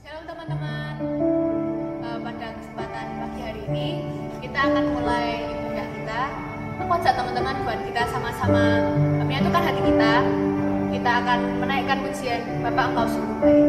Shalom teman-teman. Pada kesempatan pagi hari ini kita akan mulai ibadah kita. Aku ajak teman-teman buat kita sama-sama menyatukan hati kita. Kita akan menaikkan pujian Bapa Engkau sungguh baik.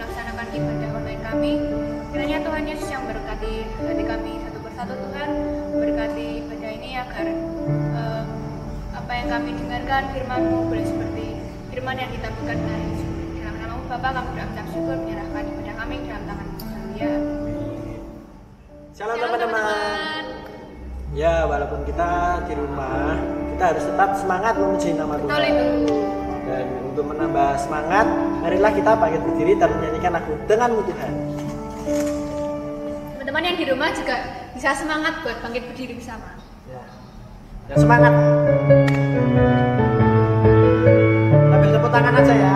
melaksanakan ibadah online kami. Kiranya Tuhan Yesus yang berkati hati kami satu persatu Tuhan, berkati ibadah ini agar apa yang kami dengarkan firman-Mu boleh seperti firman yang ditabutkan hari ini. Dalam nama-Mu Bapa kami berucap syukur menyerahkan ibadah kami dalam tangan-Mu. Haleluya. Shalom teman-teman. Ya, walaupun kita di rumah, kita harus tetap semangat memuji nama Tuhan. Betul itu. Dan untuk menambah semangat, marilah kita bangkit berdiri dan menyanyikan lagu Denganmu Tuhan. Teman-teman yang di rumah juga bisa semangat buat bangkit berdiri bersama. Ya semangat. Sambil tepuk tangan aja ya.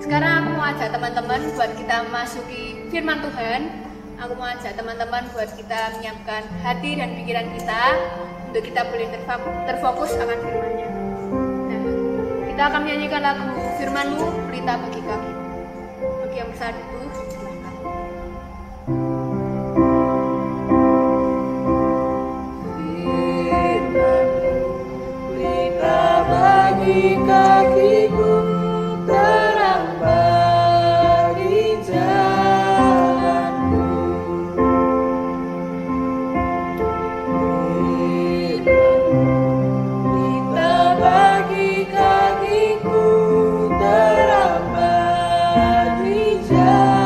Sekarang aku mau ajak teman-teman buat kita masuki firman Tuhan. Aku mau ajak teman-teman buat kita menyiapkan hati dan pikiran kita untuk kita boleh terfokus akan firman-Nya. Nah, kita akan menyanyikan lagu Firman-Mu, Berita Bagi Kami. Bagi yang besar itu, silakan. Firman-Mu, berita bagi kakiku, terang bagi jalanku. Firman-Mu, berita bagi kakiku, terang bagi jalanku.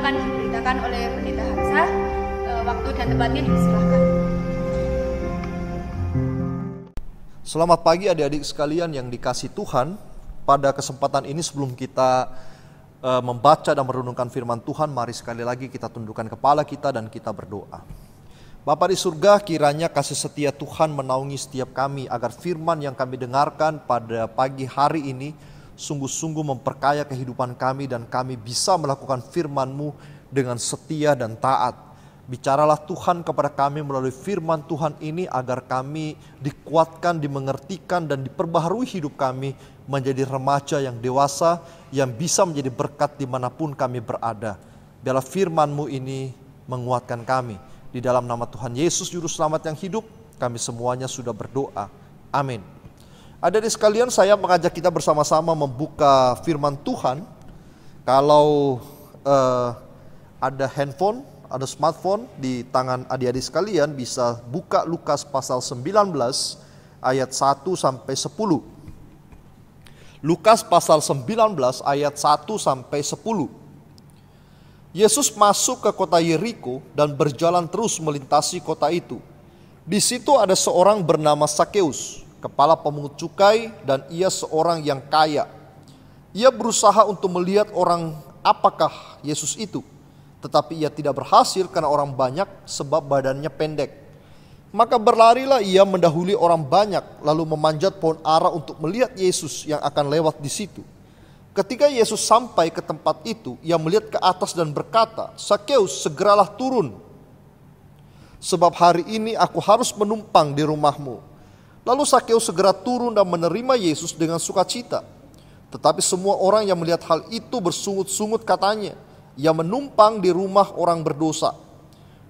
akan diberitakan oleh Pendeta Hansa. Waktu dan tempatnya dipersilakan. Selamat pagi adik-adik sekalian yang dikasih Tuhan. Pada kesempatan ini sebelum kita membaca dan merenungkan firman Tuhan, mari sekali lagi kita tundukkan kepala kita dan kita berdoa. Bapa di surga, kiranya kasih setia Tuhan menaungi setiap kami agar firman yang kami dengarkan pada pagi hari ini sungguh-sungguh memperkaya kehidupan kami dan kami bisa melakukan firman-Mu dengan setia dan taat. Bicaralah Tuhan kepada kami melalui firman Tuhan ini agar kami dikuatkan, dimengertikan dan diperbaharui hidup kami menjadi remaja yang dewasa yang bisa menjadi berkat dimanapun kami berada. Biarlah firman-Mu ini menguatkan kami. Di dalam nama Tuhan Yesus Juru Selamat yang hidup, kami semuanya sudah berdoa. Amin. Adik-adik sekalian, saya mengajak kita bersama-sama membuka firman Tuhan. Kalau ada handphone, ada smartphone di tangan adik-adik sekalian, bisa buka Lukas pasal 19 ayat 1 sampai 10. Lukas pasal 19 ayat 1 sampai 10. Yesus masuk ke kota Yeriko dan berjalan terus melintasi kota itu. Di situ ada seorang bernama Sakeus, kepala pemungut cukai, dan ia seorang yang kaya. Ia berusaha untuk melihat orang apakah Yesus itu, tetapi ia tidak berhasil karena orang banyak sebab badannya pendek. Maka berlarilah ia mendahului orang banyak, lalu memanjat pohon ara untuk melihat Yesus yang akan lewat di situ. Ketika Yesus sampai ke tempat itu, ia melihat ke atas dan berkata, "Sakeus, segeralah turun, sebab hari ini aku harus menumpang di rumahmu." Lalu Sakeus segera turun dan menerima Yesus dengan sukacita. Tetapi semua orang yang melihat hal itu bersungut-sungut katanya, "Ia menumpang di rumah orang berdosa."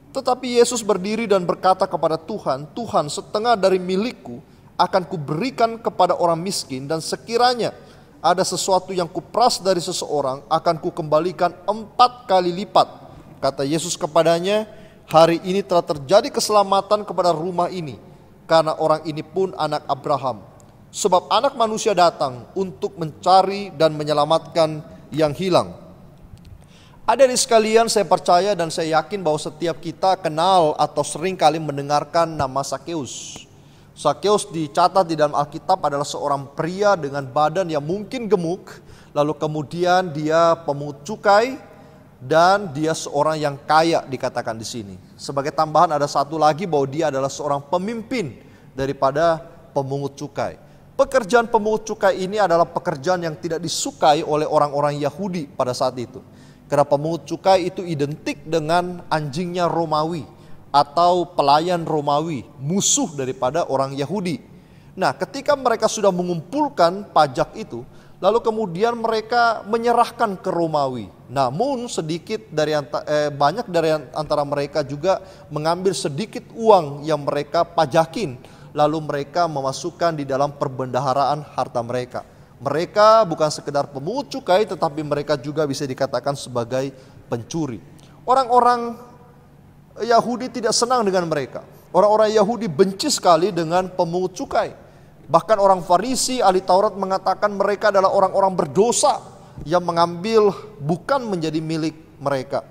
Tetapi Yesus berdiri dan berkata kepada Tuhan, "Tuhan, setengah dari milikku akan kuberikan kepada orang miskin, dan sekiranya ada sesuatu yang kuperas dari seseorang, akan kukembalikan 4 kali lipat." Kata Yesus kepadanya, "Hari ini telah terjadi keselamatan kepada rumah ini, karena orang ini pun anak Abraham. Sebab anak manusia datang untuk mencari dan menyelamatkan yang hilang." Adik-adik sekalian, saya percaya dan saya yakin bahwa setiap kita kenal atau sering kali mendengarkan nama Sakeus. Sakeus dicatat di dalam Alkitab adalah seorang pria dengan badan yang mungkin gemuk, lalu kemudian dia pemungut cukai, dan dia seorang yang kaya dikatakan di sini. Sebagai tambahan ada satu lagi bahwa dia adalah seorang pemimpin daripada pemungut cukai. Pekerjaan pemungut cukai ini adalah pekerjaan yang tidak disukai oleh orang-orang Yahudi pada saat itu. Karena pemungut cukai itu identik dengan anjingnya Romawi atau pelayan Romawi, musuh daripada orang Yahudi. Nah, ketika mereka sudah mengumpulkan pajak itu, lalu kemudian mereka menyerahkan ke Romawi. Namun banyak dari antara mereka juga mengambil sedikit uang yang mereka pajakin, lalu mereka memasukkan di dalam perbendaharaan harta mereka. Mereka bukan sekedar pemungut cukai, tetapi mereka juga bisa dikatakan sebagai pencuri. Orang-orang Yahudi tidak senang dengan mereka. Orang-orang Yahudi benci sekali dengan pemungut cukai. Bahkan orang Farisi, ahli Taurat mengatakan mereka adalah orang-orang berdosa yang mengambil bukan menjadi milik mereka.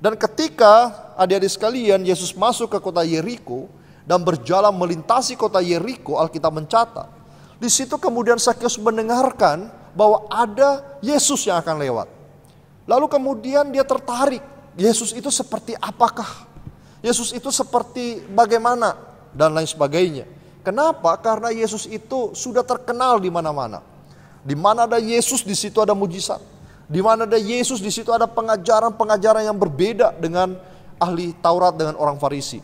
Dan ketika adik-adik sekalian Yesus masuk ke kota Yeriko dan berjalan melintasi kota Yeriko, Alkitab mencatat, di situ kemudian Sakeus mendengarkan bahwa ada Yesus yang akan lewat. Lalu kemudian dia tertarik. Yesus itu seperti apakah? Yesus itu seperti bagaimana? Dan lain sebagainya. Kenapa? Karena Yesus itu sudah terkenal di mana-mana. Di mana ada Yesus, di situ ada mujizat. Di mana ada Yesus, di situ ada pengajaran-pengajaran yang berbeda dengan ahli Taurat dengan orang Farisi.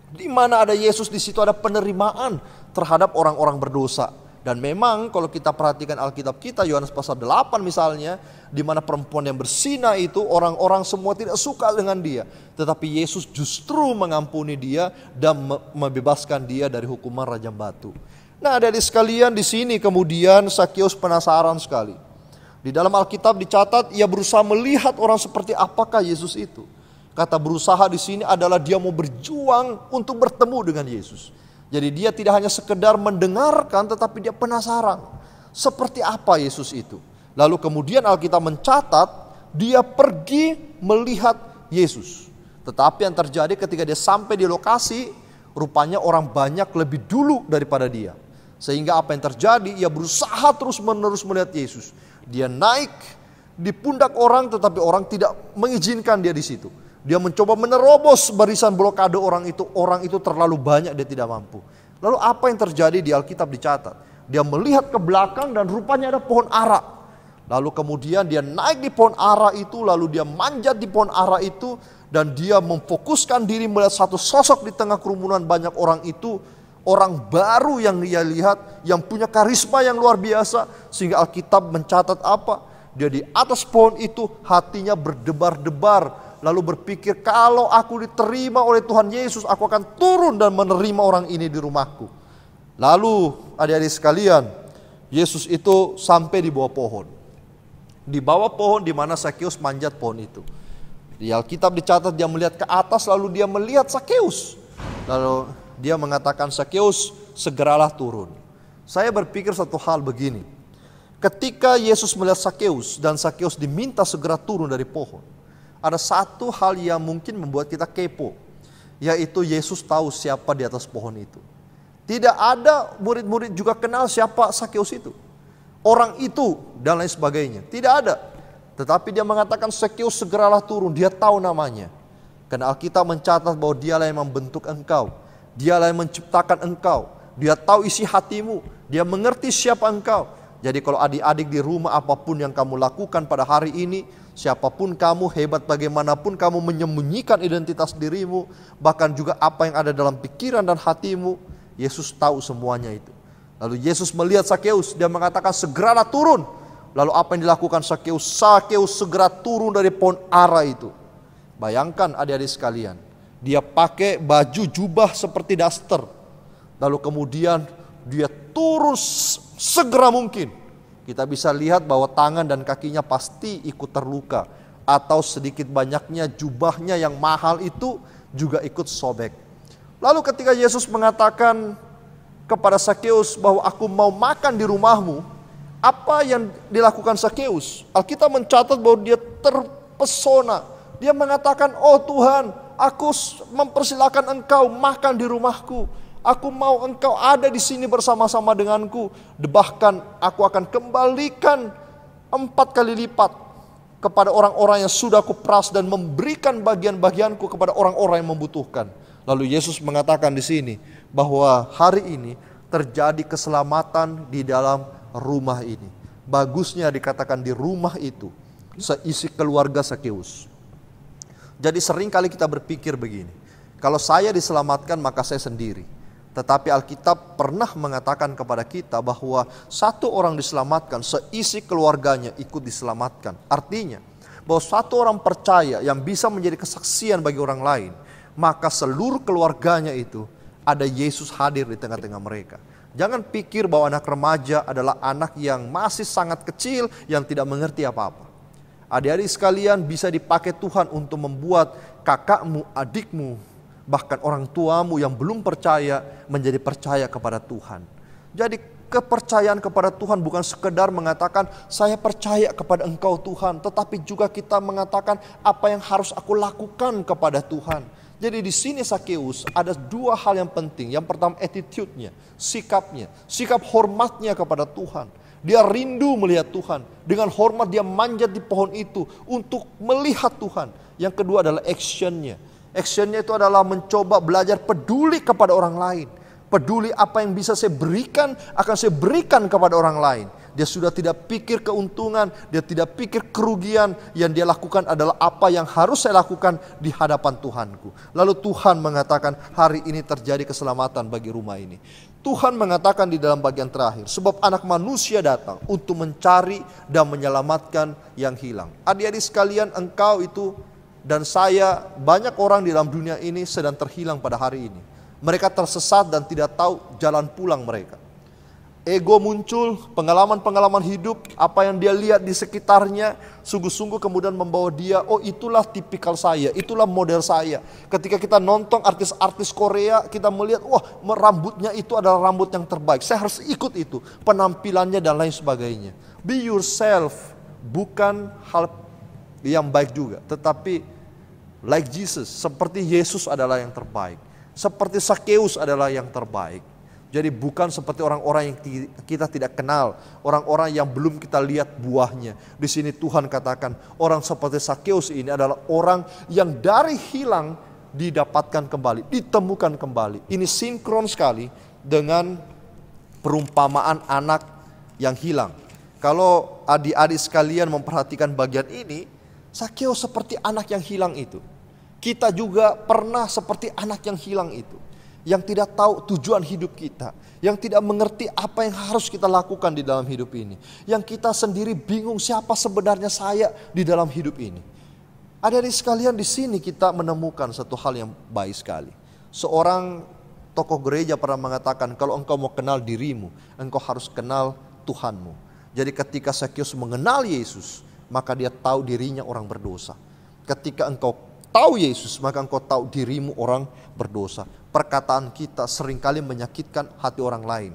Di mana ada Yesus, di situ ada penerimaan terhadap orang-orang berdosa. Dan memang kalau kita perhatikan Alkitab kita, Yohanes pasal 8 misalnya, di mana perempuan yang berzina itu orang-orang semua tidak suka dengan dia, tetapi Yesus justru mengampuni dia dan membebaskan dia dari hukuman rajam batu. Nah, adik-adik sekalian, di sini kemudian Sakeus penasaran sekali. Di dalam Alkitab dicatat ia berusaha melihat orang seperti apakah Yesus itu. Kata berusaha di sini adalah dia mau berjuang untuk bertemu dengan Yesus. Jadi dia tidak hanya sekedar mendengarkan, tetapi dia penasaran seperti apa Yesus itu. Lalu kemudian Alkitab mencatat dia pergi melihat Yesus. Tetapi yang terjadi ketika dia sampai di lokasi, rupanya orang banyak lebih dulu daripada dia. Sehingga apa yang terjadi, ia berusaha terus menerus melihat Yesus. Dia naik di pundak orang, tetapi orang tidak mengizinkan dia di situ. Dia mencoba menerobos barisan blokade orang itu terlalu banyak, dia tidak mampu. Lalu apa yang terjadi di Alkitab dicatat? Dia melihat ke belakang dan rupanya ada pohon ara. Lalu kemudian dia naik di pohon ara itu, lalu dia manjat di pohon ara itu, dan dia memfokuskan diri melihat satu sosok di tengah kerumunan banyak orang itu. Orang baru yang dia lihat, yang punya karisma yang luar biasa. Sehingga Alkitab mencatat apa? Dia di atas pohon itu hatinya berdebar-debar. Lalu berpikir, kalau aku diterima oleh Tuhan Yesus, aku akan turun dan menerima orang ini di rumahku. Lalu adik-adik sekalian, Yesus itu sampai di bawah pohon. Di bawah pohon di mana Sakeus manjat pohon itu. Di Alkitab dicatat dia melihat ke atas, lalu dia melihat Sakeus. Lalu dia mengatakan, Sakeus, segeralah turun. Saya berpikir satu hal begini. Ketika Yesus melihat Sakeus dan Sakeus diminta segera turun dari pohon, ada satu hal yang mungkin membuat kita kepo, yaitu Yesus tahu siapa di atas pohon itu. Tidak ada murid-murid juga kenal siapa Sakeus itu, orang itu dan lain sebagainya. Tidak ada. Tetapi dia mengatakan, Sakeus segeralah turun. Dia tahu namanya. Karena Alkitab mencatat bahwa dialah yang membentuk engkau. Dialah yang menciptakan engkau. Dia tahu isi hatimu. Dia mengerti siapa engkau. Jadi kalau adik-adik di rumah, apapun yang kamu lakukan pada hari ini, siapapun kamu, hebat bagaimanapun kamu menyembunyikan identitas dirimu, bahkan juga apa yang ada dalam pikiran dan hatimu, Yesus tahu semuanya itu. Lalu Yesus melihat Sakeus, dia mengatakan, segeralah turun. Lalu apa yang dilakukan Sakeus? Sakeus segera turun dari pohon ara itu. Bayangkan adik-adik sekalian, dia pakai baju jubah seperti daster. Lalu kemudian dia turun segera mungkin. Kita bisa lihat bahwa tangan dan kakinya pasti ikut terluka. Atau sedikit banyaknya jubahnya yang mahal itu juga ikut sobek. Lalu ketika Yesus mengatakan kepada Sakeus bahwa aku mau makan di rumahmu, apa yang dilakukan Sakeus? Alkitab mencatat bahwa dia terpesona. Dia mengatakan, oh Tuhan, aku mempersilakan engkau makan di rumahku. Aku mau engkau ada di sini bersama-sama denganku. Bahkan aku akan kembalikan 4 kali lipat kepada orang-orang yang sudah aku peras dan memberikan bagian-bagianku kepada orang-orang yang membutuhkan. Lalu Yesus mengatakan di sini bahwa hari ini terjadi keselamatan di dalam rumah ini. Bagusnya dikatakan di rumah itu seisi keluarga Sakeus. Jadi sering kali kita berpikir begini, kalau saya diselamatkan maka saya sendiri. Tetapi Alkitab pernah mengatakan kepada kita bahwa satu orang diselamatkan, seisi keluarganya ikut diselamatkan. Artinya bahwa satu orang percaya yang bisa menjadi kesaksian bagi orang lain, maka seluruh keluarganya itu ada Yesus hadir di tengah-tengah mereka. Jangan pikir bahwa anak remaja adalah anak yang masih sangat kecil yang tidak mengerti apa-apa. Adik-adik sekalian, bisa dipakai Tuhan untuk membuat kakakmu, adikmu, bahkan orang tuamu yang belum percaya menjadi percaya kepada Tuhan. Jadi kepercayaan kepada Tuhan bukan sekedar mengatakan saya percaya kepada Engkau Tuhan, tetapi juga kita mengatakan apa yang harus aku lakukan kepada Tuhan. Jadi di sini Sakeus ada 2 hal yang penting. Yang pertama attitude-nya, sikapnya, sikap hormatnya kepada Tuhan. Dia rindu melihat Tuhan. Dengan hormat dia manjat di pohon itu untuk melihat Tuhan. Yang kedua adalah action-nya. Action-nya itu adalah mencoba belajar peduli kepada orang lain. Peduli apa yang bisa saya berikan, akan saya berikan kepada orang lain. Dia sudah tidak pikir keuntungan, dia tidak pikir kerugian. Yang dia lakukan adalah apa yang harus saya lakukan di hadapan Tuhanku. Lalu Tuhan mengatakan hari ini terjadi keselamatan bagi rumah ini. Tuhan mengatakan di dalam bagian terakhir, sebab anak manusia datang untuk mencari dan menyelamatkan yang hilang. Adik-adik sekalian, engkau itu dan saya, banyak orang di dalam dunia ini sedang terhilang pada hari ini. Mereka tersesat dan tidak tahu jalan pulang mereka. Ego muncul, pengalaman-pengalaman hidup, apa yang dia lihat di sekitarnya, sungguh-sungguh kemudian membawa dia, oh itulah tipikal saya, itulah model saya. Ketika kita nonton artis-artis Korea, kita melihat, wah rambutnya itu adalah rambut yang terbaik, saya harus ikut itu, penampilannya dan lain sebagainya. Be yourself, bukan hal yang baik juga. Tetapi like Jesus, seperti Yesus adalah yang terbaik. Seperti Sakeus adalah yang terbaik. Jadi bukan seperti orang-orang yang kita tidak kenal, orang-orang yang belum kita lihat buahnya. Di sini Tuhan katakan orang seperti Sakeus ini adalah orang yang dari hilang didapatkan kembali, ditemukan kembali. Ini sinkron sekali dengan perumpamaan anak yang hilang. Kalau adik-adik sekalian memperhatikan bagian ini, Sakeus seperti anak yang hilang itu. Kita juga pernah seperti anak yang hilang itu, yang tidak tahu tujuan hidup kita, yang tidak mengerti apa yang harus kita lakukan di dalam hidup ini, yang kita sendiri bingung siapa sebenarnya saya di dalam hidup ini. Adik-adik sekalian, di sini kita menemukan satu hal yang baik sekali. Seorang tokoh gereja pernah mengatakan, kalau engkau mau kenal dirimu, engkau harus kenal Tuhanmu. Jadi ketika Sakeus mengenal Yesus, maka dia tahu dirinya orang berdosa. Ketika engkau tahu Yesus, maka engkau tahu dirimu orang berdosa. Perkataan kita seringkali menyakitkan hati orang lain.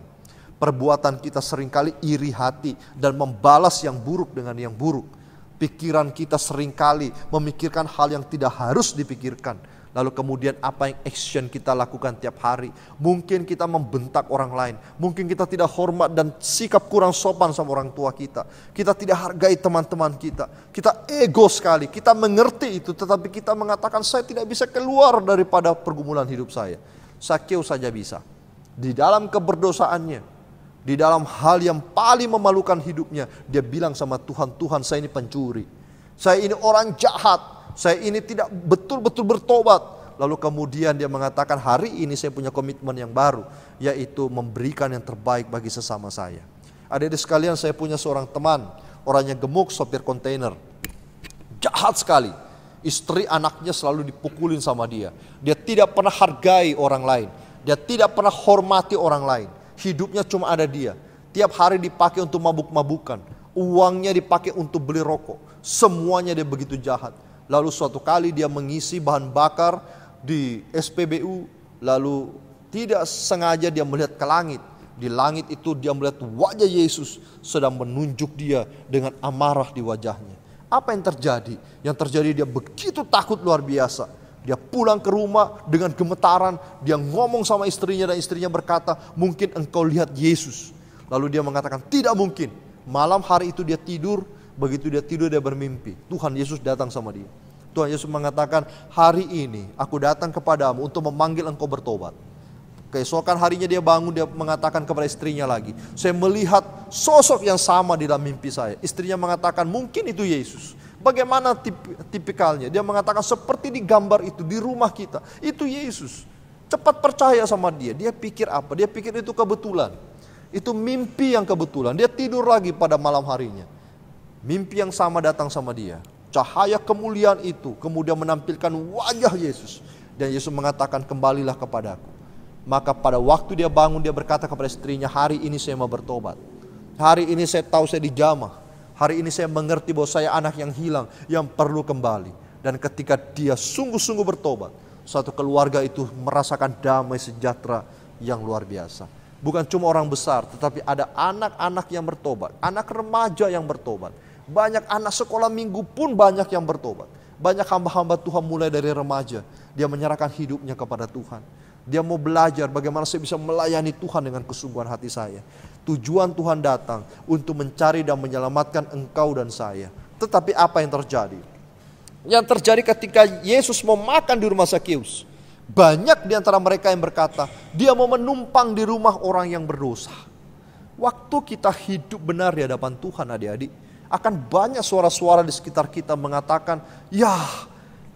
Perbuatan kita seringkali iri hati dan membalas yang buruk dengan yang buruk. Pikiran kita seringkali memikirkan hal yang tidak harus dipikirkan. Lalu kemudian apa yang action kita lakukan tiap hari. Mungkin kita membentak orang lain. Mungkin kita tidak hormat dan sikap kurang sopan sama orang tua kita. Kita tidak hargai teman-teman kita. Kita ego sekali. Kita mengerti itu, tetapi kita mengatakan saya tidak bisa keluar daripada pergumulan hidup saya. Sakeus saja bisa. Di dalam keberdosaannya, di dalam hal yang paling memalukan hidupnya, dia bilang sama Tuhan, Tuhan saya ini pencuri. Saya ini orang jahat. Saya ini tidak betul-betul bertobat. Lalu kemudian dia mengatakan hari ini saya punya komitmen yang baru, yaitu memberikan yang terbaik bagi sesama saya. Adik-adik sekalian, saya punya seorang teman, orangnya gemuk, sopir kontainer. Jahat sekali. Istri anaknya selalu dipukulin sama dia. Dia tidak pernah hargai orang lain. Dia tidak pernah hormati orang lain. Hidupnya cuma ada dia. Tiap hari dipakai untuk mabuk-mabukan. Uangnya dipakai untuk beli rokok. Semuanya dia begitu jahat. Lalu suatu kali dia mengisi bahan bakar di SPBU. Lalu tidak sengaja dia melihat ke langit. Di langit itu dia melihat wajah Yesus sedang menunjuk dia dengan amarah di wajahnya. Apa yang terjadi? Yang terjadi dia begitu takut luar biasa. Dia pulang ke rumah dengan gemetaran. Dia ngomong sama istrinya dan istrinya berkata, mungkin engkau lihat Yesus. Lalu dia mengatakan, tidak mungkin. Malam hari itu dia tidur. Begitu dia tidur dia bermimpi. Tuhan Yesus datang sama dia. Tuhan Yesus mengatakan, hari ini aku datang kepadamu untuk memanggil engkau bertobat. Keesokan harinya dia bangun, dia mengatakan kepada istrinya lagi, saya melihat sosok yang sama di dalam mimpi saya. Istrinya mengatakan, mungkin itu Yesus. Bagaimana tipikalnya? Dia mengatakan seperti di gambar itu, di rumah kita. Itu Yesus. Cepat percaya sama dia. Dia pikir apa? Dia pikir itu kebetulan. Itu mimpi yang kebetulan. Dia tidur lagi pada malam harinya. Mimpi yang sama datang sama dia. Cahaya kemuliaan itu kemudian menampilkan wajah Yesus. Dan Yesus mengatakan, kembalilah kepadaku. Maka pada waktu dia bangun, dia berkata kepada istrinya, hari ini saya mau bertobat. Hari ini saya tahu saya dijamah. Hari ini saya mengerti bahwa saya anak yang hilang, yang perlu kembali. Dan ketika dia sungguh-sungguh bertobat, satu keluarga itu merasakan damai sejahtera yang luar biasa. Bukan cuma orang besar, tetapi ada anak-anak yang bertobat, anak remaja yang bertobat. Banyak anak sekolah minggu pun banyak yang bertobat. Banyak hamba-hamba Tuhan mulai dari remaja. Dia menyerahkan hidupnya kepada Tuhan. Dia mau belajar bagaimana saya bisa melayani Tuhan dengan kesungguhan hati saya. Tujuan Tuhan datang untuk mencari dan menyelamatkan engkau dan saya. Tetapi apa yang terjadi? Yang terjadi ketika Yesus mau makan di rumah Sakeus. Banyak di antara mereka yang berkata, dia mau menumpang di rumah orang yang berdosa. Waktu kita hidup benar di hadapan Tuhan, adik-adik, akan banyak suara-suara di sekitar kita mengatakan, ya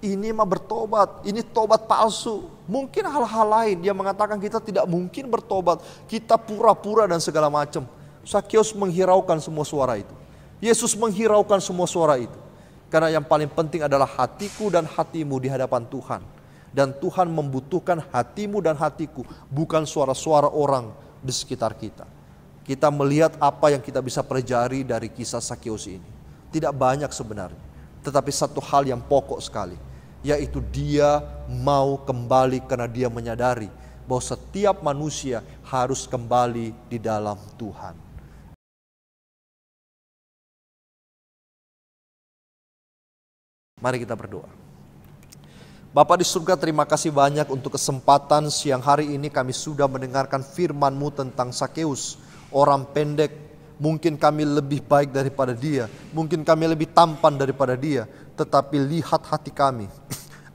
ini mah bertobat, ini tobat palsu. Mungkin hal-hal lain, dia mengatakan kita tidak mungkin bertobat, kita pura-pura dan segala macam. Sakeus menghiraukan semua suara itu. Yesus menghiraukan semua suara itu. Karena yang paling penting adalah hatiku dan hatimu di hadapan Tuhan. Dan Tuhan membutuhkan hatimu dan hatiku, bukan suara-suara orang di sekitar kita. Kita melihat apa yang kita bisa pelajari dari kisah Sakeus ini. Tidak banyak sebenarnya, tetapi satu hal yang pokok sekali, yaitu dia mau kembali karena dia menyadari bahwa setiap manusia harus kembali di dalam Tuhan. Mari kita berdoa. Bapa di surga, terima kasih banyak untuk kesempatan siang hari ini kami sudah mendengarkan firman-Mu tentang Sakeus, orang pendek. Mungkin kami lebih baik daripada dia, mungkin kami lebih tampan daripada dia, tetapi lihat hati kami.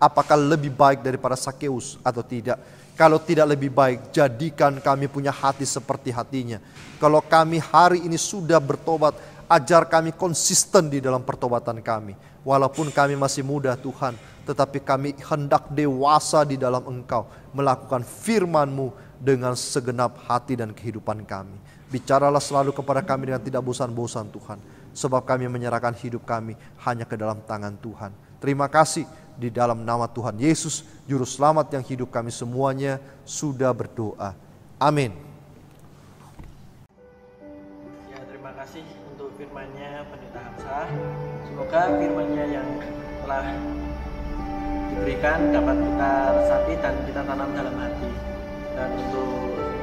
Apakah lebih baik daripada Sakeus atau tidak? Kalau tidak lebih baik, jadikan kami punya hati seperti hatinya. Kalau kami hari ini sudah bertobat, ajar kami konsisten di dalam pertobatan kami. Walaupun kami masih muda Tuhan, tetapi kami hendak dewasa di dalam Engkau, melakukan firman-Mu dengan segenap hati dan kehidupan kami. Bicaralah selalu kepada kami dengan tidak bosan-bosan Tuhan, sebab kami menyerahkan hidup kami hanya ke dalam tangan Tuhan. Terima kasih, di dalam nama Tuhan Yesus, Juru Selamat yang hidup kami semuanya sudah berdoa. Amin. Ya, terima kasih untuk firman-Nya Pendeta Hamzah. Semoga firman-Nya yang telah diberikan dapat kita resapi dan kita tanam dalam hati.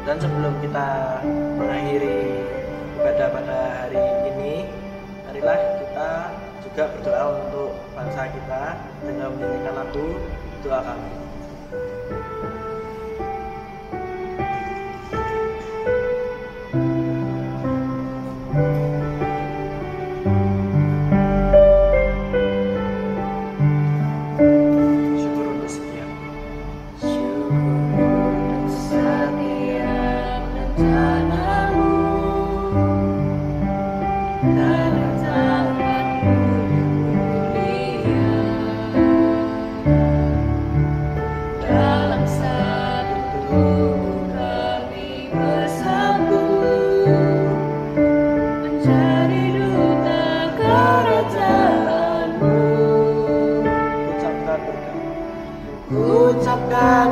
Dan sebelum kita mengakhiri ibadah pada hari ini, marilah kita juga berdoa untuk bangsa kita dengan menyanyikan lagu Doa Kami. Ucapkan